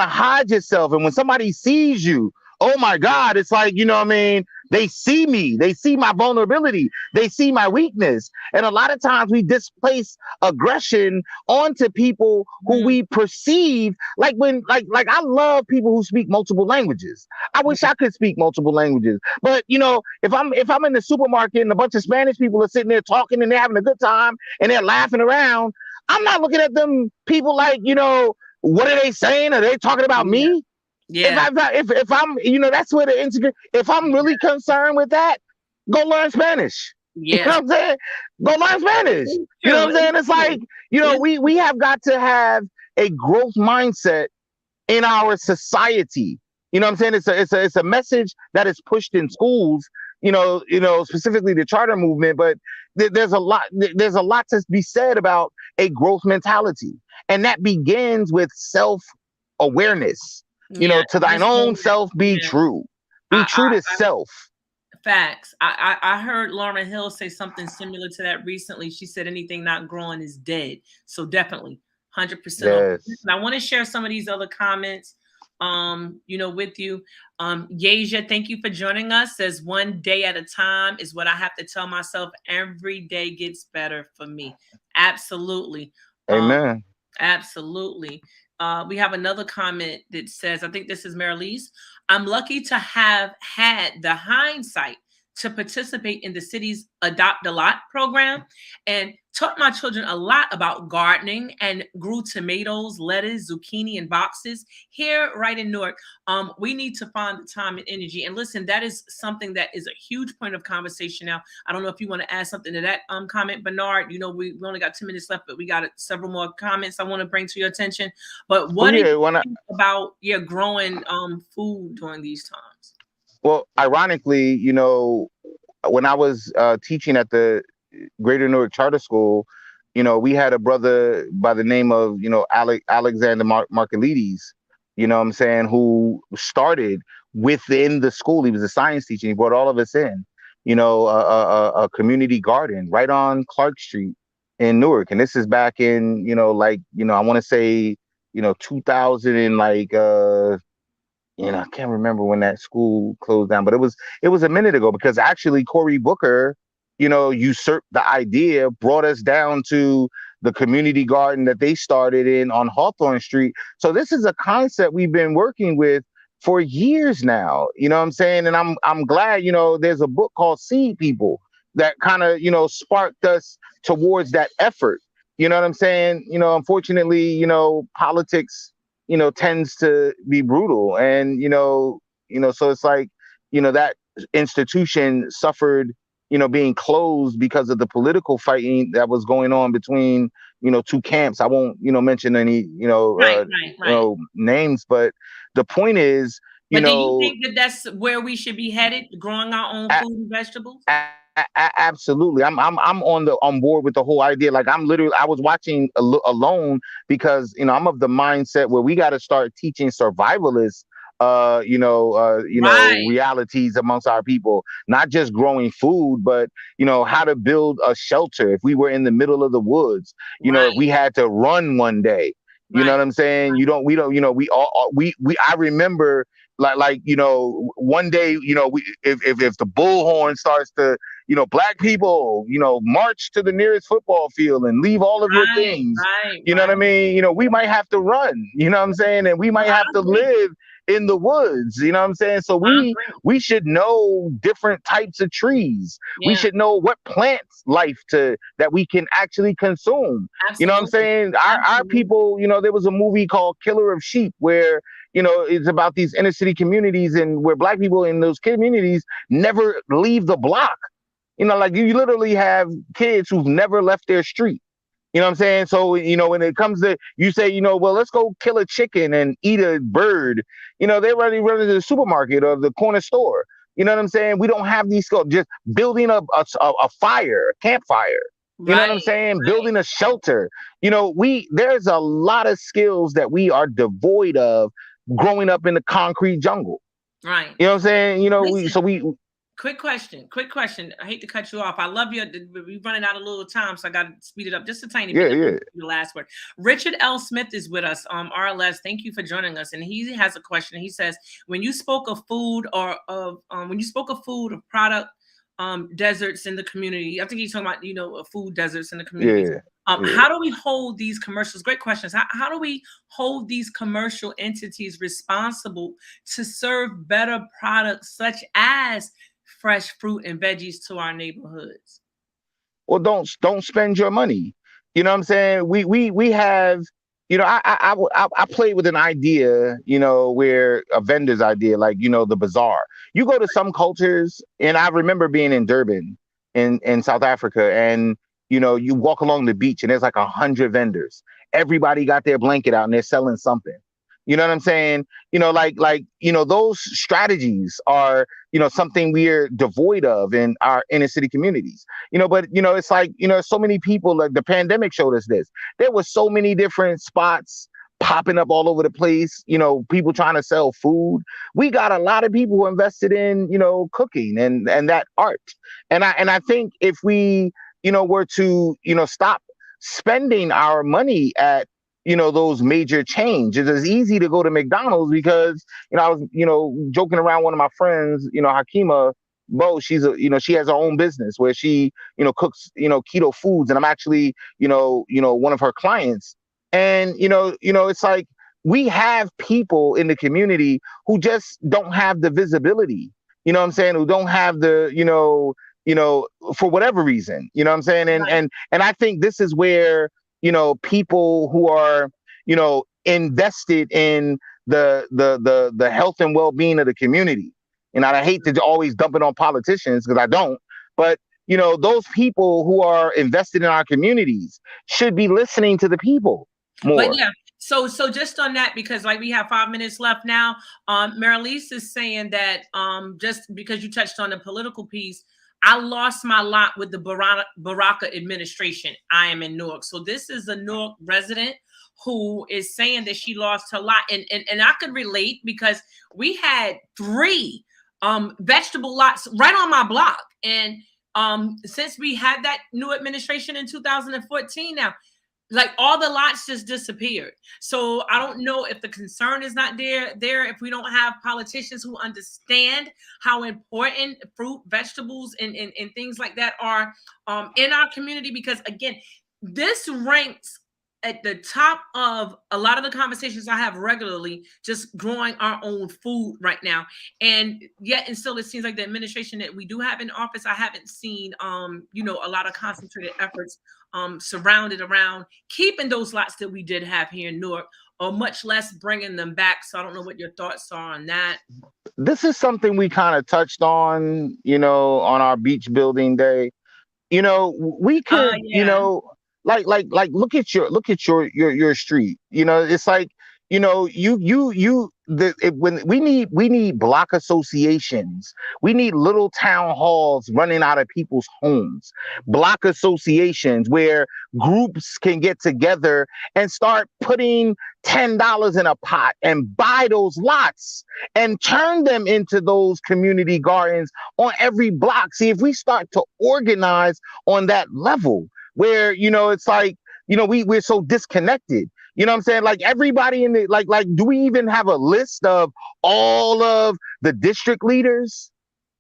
to hide yourself. And when somebody sees you, oh my God, it's like, what I mean? They see me. They see my vulnerability. They see my weakness. And a lot of times we displace aggression onto people who Mm, we perceive like I love people who speak multiple languages. I wish I could speak multiple languages. But if I'm in the supermarket and a bunch of Spanish people are sitting there talking and they're having a good time and they're laughing around, I'm not looking at them people like, what are they saying? Are they talking about yeah, me? If yeah, I if I'm, that's where the insecurity. If I'm really concerned with that, go learn Spanish. You know yeah. what I'm saying? Go learn Spanish. It's You know true. what I'm saying? It's It's true. like, It's we have got to have a growth mindset in our society. You know what I'm saying? It's a message that is pushed in schools, specifically the charter movement, but there's a lot to be said about a growth mentality. And that begins with self-awareness. yeah. To thine Just own knowing that. self be Yeah. true. Be I, true to self. Facts. I heard Lauryn Hill say something similar to that recently. She said anything not growing is dead. So definitely 100% on. Yes. And I want to share some of these other comments. with you. Yasia, thank you for joining us. Says one day at a time is what I have to tell myself. Every day gets better for me. Absolutely. Um, Amen. Absolutely. We have another comment that says, I think this is Marilise. I'm lucky to have had the hindsight to participate in the city's Adopt a Lot program and taught my children a lot about gardening and grew tomatoes, lettuce, zucchini in boxes here right in Newark. We need to find the time and energy. And listen, that is something that is a huge point of conversation now. I don't know if you want to add something to that comment, Bernard. We only got 2 minutes left, but we got several more comments I want to bring to your attention. But Well, what do you yeah, when I think about growing food during these times? well, ironically, when I was teaching at the Greater Newark Charter School, we had a brother by the name of, Alexander Markelides, what I'm saying, who started within the school. He was a science teacher. He brought all of us in, a community garden right on Clark Street in Newark. And this is back in, I want to say, 2000 and I can't remember when that school closed down, but it was a minute ago, because actually Cory Booker, usurped the idea, brought us down to the community garden that they started in on Hawthorne Street. So this is a concept we've been working with for years now. You know what I'm saying? And I'm glad, there's a book called Seed People that kind of, sparked us towards that effort. You know what I'm saying? Unfortunately, politics, tends to be brutal. And, so it's like, that institution suffered, being closed because of the political fighting that was going on between, two camps. I won't, mention any, Right, right, right. names, but the point is, But do you think that that's where we should be headed, growing our own a- food and vegetables? absolutely. I'm on board with the whole idea. Like, I was watching Alone, because I'm of the mindset where we got to start teaching survivalists Right, realities amongst our people, not just growing food, but how to build a shelter if we were in the middle of the woods, if right, we had to run one day. You know right, what I'm saying? We don't, we all, we I remember, one day, if the bullhorn starts to, black people, march to the nearest football field and leave all of your right, things. right, You know what I right. mean? We might have to run, you know what I'm saying? And we No, might I have to agree. live in the woods, you know what I'm saying? So I we agree. we should know different types of trees. We Yeah, should know what plants life to that we can actually consume. You know what I'm absolutely. saying? Our Absolutely. people, there was a movie called Killer of Sheep, where it's about these inner city communities, and where black people in those communities never leave the block. Like, you literally have kids who've never left their street. You know what I'm saying? So, when it comes to, you say, well, let's go kill a chicken and eat a bird. They're already running to the supermarket or the corner store. You know what I'm saying? We don't have these skills. Just building a fire, a campfire. You know Right, what I'm saying? right, Building a shelter. There's a lot of skills that we are devoid of growing up in the concrete jungle. right. You know what I'm saying? Listen, quick question. Quick question. I hate to cut you off. I love you. We're running out of little time, so I got to speed it up just a tiny bit. yeah, Let me yeah, give you the last word. Richard L. Smith is with us. RLS. Thank you for joining us. And he has a question. He says, when you spoke of food or of when you spoke of food or product deserts in the community, I think he's talking about food deserts in the communities. yeah, yeah. How do we hold these commercials? Great questions. How do we hold these commercial entities responsible to serve better products such as fresh fruit and veggies to our neighborhoods? Well, don't spend your money. You know what I'm saying? We have, I played with an idea, where a vendor's idea, like, the bazaar. You go to some cultures, and I remember being in Durban in South Africa, and you walk along the beach, and there's like 100 vendors. Everybody got their blanket out, and they're selling something. You know what I'm saying? Those strategies are, something we're devoid of in our inner city communities. But it's like, so many people, like the pandemic showed us this. There was so many different spots popping up all over the place, people trying to sell food. We got a lot of people who invested in, cooking and that art. And I think if we, were to, stop spending our money at those major changes. It's easy to go to McDonald's because, I was, joking around one of my friends, Hakima Bo, she has her own business where she, cooks, keto foods. And I'm actually, one of her clients. And, it's like we have people in the community who just don't have the visibility, you know what I'm saying? Who don't have the, for whatever reason, you know what I'm saying? Right. And I think this is where, people who are, invested in the health and well-being of the community. And I hate to always dump it on politicians because I don't, but those people who are invested in our communities should be listening to the people But more. yeah, so just on that, because like we have 5 minutes left now, Marilise is saying that just because you touched on the political piece, I lost my lot with the Baraka administration. I am in Newark. So this is a Newark resident who is saying that she lost her lot. And I could relate because we had 3 vegetable lots right on my block. And since we had that new administration in 2014 now, like all the lots just disappeared. So I don't know if the concern is not there, if we don't have politicians who understand how important fruit, vegetables, and things like that are in our community. Because again, this ranks at the top of a lot of the conversations I have regularly, just growing our own food right now. And yet and still it seems like the administration that we do have in office, I haven't seen a lot of concentrated efforts surrounded around keeping those lots that we did have here in Newark, or much less bringing them back. So I don't know what your thoughts are on that. This is something we kind of touched on, on our beach building day. We could, Yeah. like look at your street. It's like, when we need block associations, we need little town halls running out of people's homes, block associations where groups can get together and start putting $10 in a pot and buy those lots and turn them into those community gardens on every block. See, if we start to organize on that level where, it's like, we're so disconnected. You know what I'm saying? Like everybody in the, do we even have a list of all of the district leaders?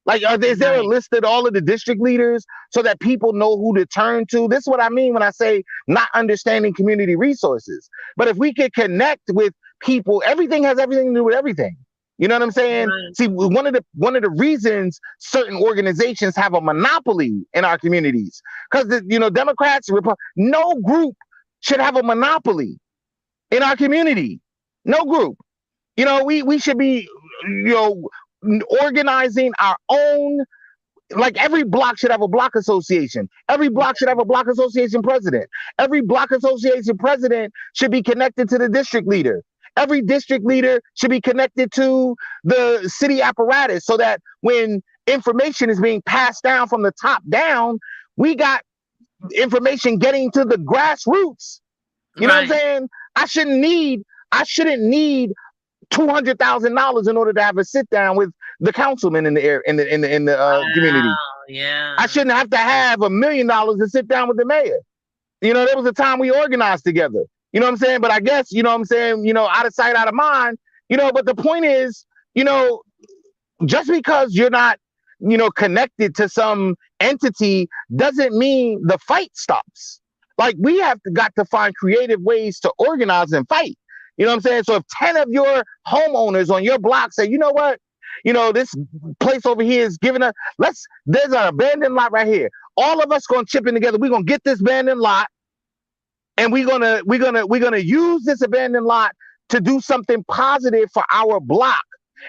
Like, is there a Right. list of all of the district leaders so that people know who to turn to? This is what I mean when I say not understanding community resources. But if we could connect with people, everything has everything to do with everything. You know what I'm saying? Right. See, one of the reasons certain organizations have a monopoly in our communities, because Democrats, no group should have a monopoly in our community. No group. We should be, organizing our own. Like every block should have a block association. Every block should have a block association president. Every block association president should be connected to the district leader. Every district leader should be connected to the city apparatus so that when information is being passed down from the top down, we got information getting to the grassroots. You know what I'm Right. saying? I shouldn't need $200,000 in order to have a sit down with the councilman in the air in the community. Wow. I Yeah. shouldn't have to have $1 million to sit down with the mayor. There was a time we organized together. You know what I'm saying? But I guess, what I'm saying, out of sight, out of mind, but the point is, you know, just because you're not, connected to some entity doesn't mean the fight stops. Like we got to find creative ways to organize and fight. You know what I'm saying? So if 10 of your homeowners on your block say, you know what, this place over here is giving us, there's an abandoned lot right here. All of us gonna chip in together. We're gonna get this abandoned lot and we're gonna use this abandoned lot to do something positive for our block.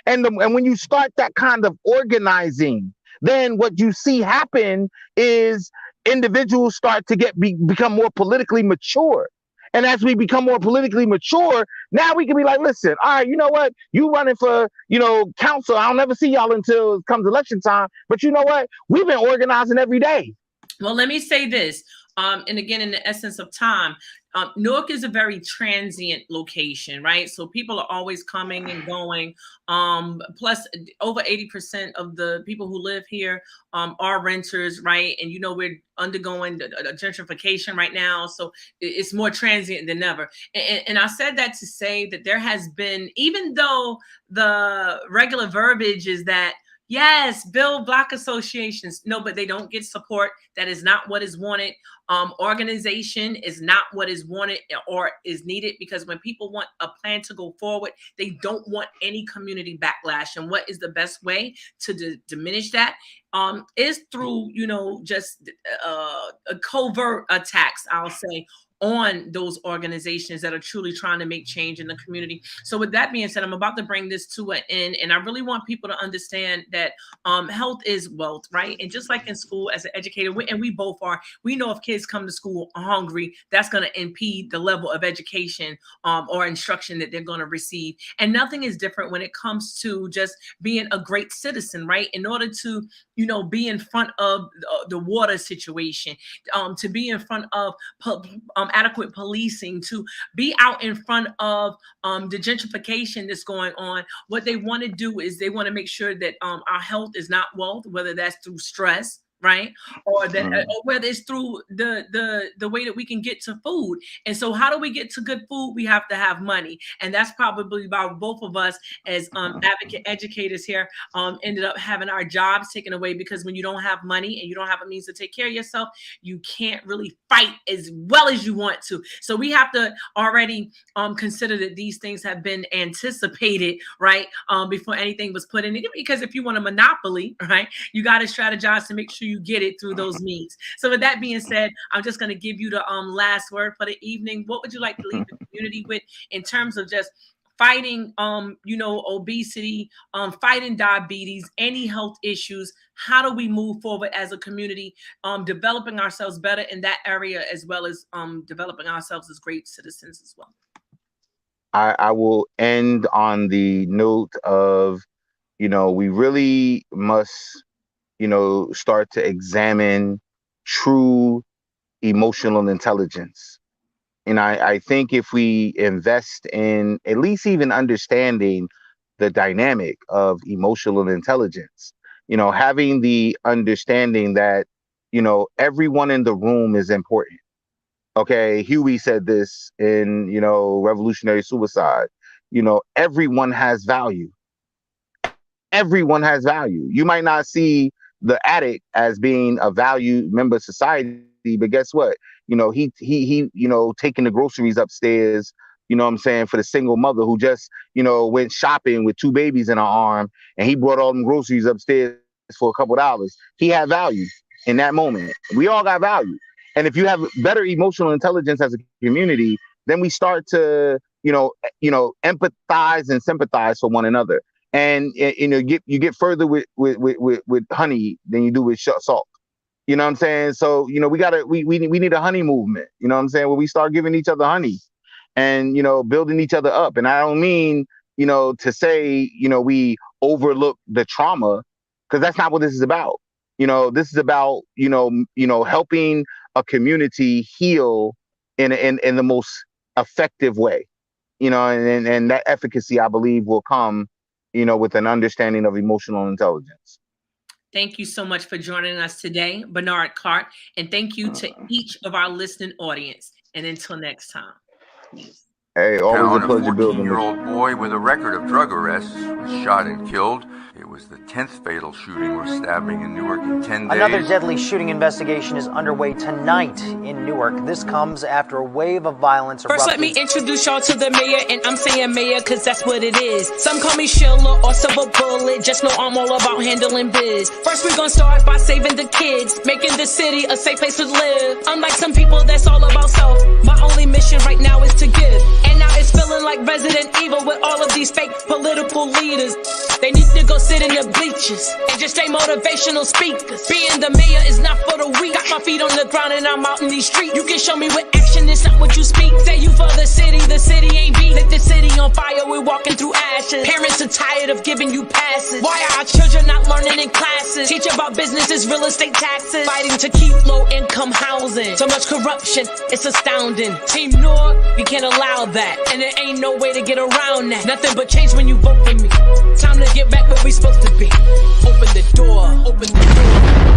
And when you start that kind of organizing, then what you see happen is individuals start to become more politically mature. And as we become more politically mature, now we can be like, listen, all right, you know what? You running for, council. I'll never see y'all until it comes election time. But you know what? We've been organizing every day. Well, let me say this. And again, in the essence of time, Newark is a very transient location, right? So people are always coming and going. Plus, over 80% of the people who live here are renters, right? And we're undergoing a gentrification right now, so it's more transient than ever. And I said that to say that there has been, even though the regular verbiage is that, yes, build block associations. No, but they don't get support. That is not what is wanted. Organization is not what is wanted or is needed, because when people want a plan to go forward, they don't want any community backlash. And what is the best way to diminish that? Is through, just a covert attacks, I'll say, on those organizations that are truly trying to make change in the community. So with that being said, I'm about to bring this to an end, and I really want people to understand that health is wealth, right? And just like in school, as an educator, and we both are, we know if kids come to school hungry, that's going to impede the level of education or instruction that they're going to receive. And nothing is different when it comes to just being a great citizen, right? In order to, be in front of the water situation, to be in front of adequate policing, to be out in front of the gentrification that's going on. What they want to do is they want to make sure that our health is not wealth, whether that's through stress, right, or that, or whether it's through the way that we can get to food. And so, how do we get to good food? We have to have money, and that's probably why both of us, as advocate educators here, ended up having our jobs taken away, because when you don't have money and you don't have a means to take care of yourself, you can't really fight as well as you want to. So we have to already consider that these things have been anticipated, right, before anything was put in it. Because if you want a monopoly, right, you got to strategize to make sure you get it through those means. So with that being said, I'm just going to give you the last word for the evening. What would you like to leave the community with in terms of just fighting, obesity, fighting diabetes, any health issues? How do we move forward as a community, developing ourselves better in that area, as well as developing ourselves as great citizens as well? I will end on the note of, we really must, start to examine true emotional intelligence. And I think if we invest in at least even understanding the dynamic of emotional intelligence, having the understanding that, everyone in the room is important. Okay, Huey said this in, Revolutionary Suicide. Everyone has value. Everyone has value. You might not see the addict as being a valued member of society, but guess what? He taking the groceries upstairs, what I'm saying, for the single mother who just, went shopping with 2 babies in her arm, and he brought all them groceries upstairs for a couple dollars. He had value in that moment. We all got value. And if you have better emotional intelligence as a community, then we start to, empathize and sympathize for one another. And you get further with honey than you do with salt. You know what I'm saying? So, we need a honey movement, where we start giving each other honey and, building each other up. And I don't mean, to say, we overlook the trauma, because that's not what this is about. This is about, helping a community heal in the most effective way, and that efficacy, I believe, will come, with an understanding of emotional intelligence. Thank you so much for joining us today, Bernard Clark. And thank you to each of our listening audience. And until next time. Peace. Hey, always a pleasure building. A 14-year-old boy with a record of drug arrests was shot and killed. It was the 10th fatal shooting or stabbing in Newark in 10 days. Another deadly shooting investigation is underway tonight in Newark. This comes after a wave of violence erupted. First, let me introduce y'all to the mayor, and I'm saying mayor because that's what it is. Some call me Sheila or Silver Bullet, just know I'm all about handling biz. First, we're gonna start by saving the kids, making the city a safe place to live. Unlike some people, that's all about self. My only mission right now is to give, and now it's feeling like Resident Evil. deal with all of these fake political leaders. They need to go sit in the bleachers and just stay motivational speakers. Being the mayor is not for the weak. Got my feet on the ground and I'm out in these streets. You can show me with action, it's not what you speak. Say you for the city ain't beat. Lit the city on fire, we're walking through ashes. Parents are tired of giving you passes. Why are our children not learning in classes? Teach about businesses, real estate taxes. Fighting to keep low income housing. So much corruption, it's astounding. Team North, we can't allow that. And there ain't no way to get around that. Nothing but change when you vote for me. Time to get back where we supposed to be. Open the door, open the door.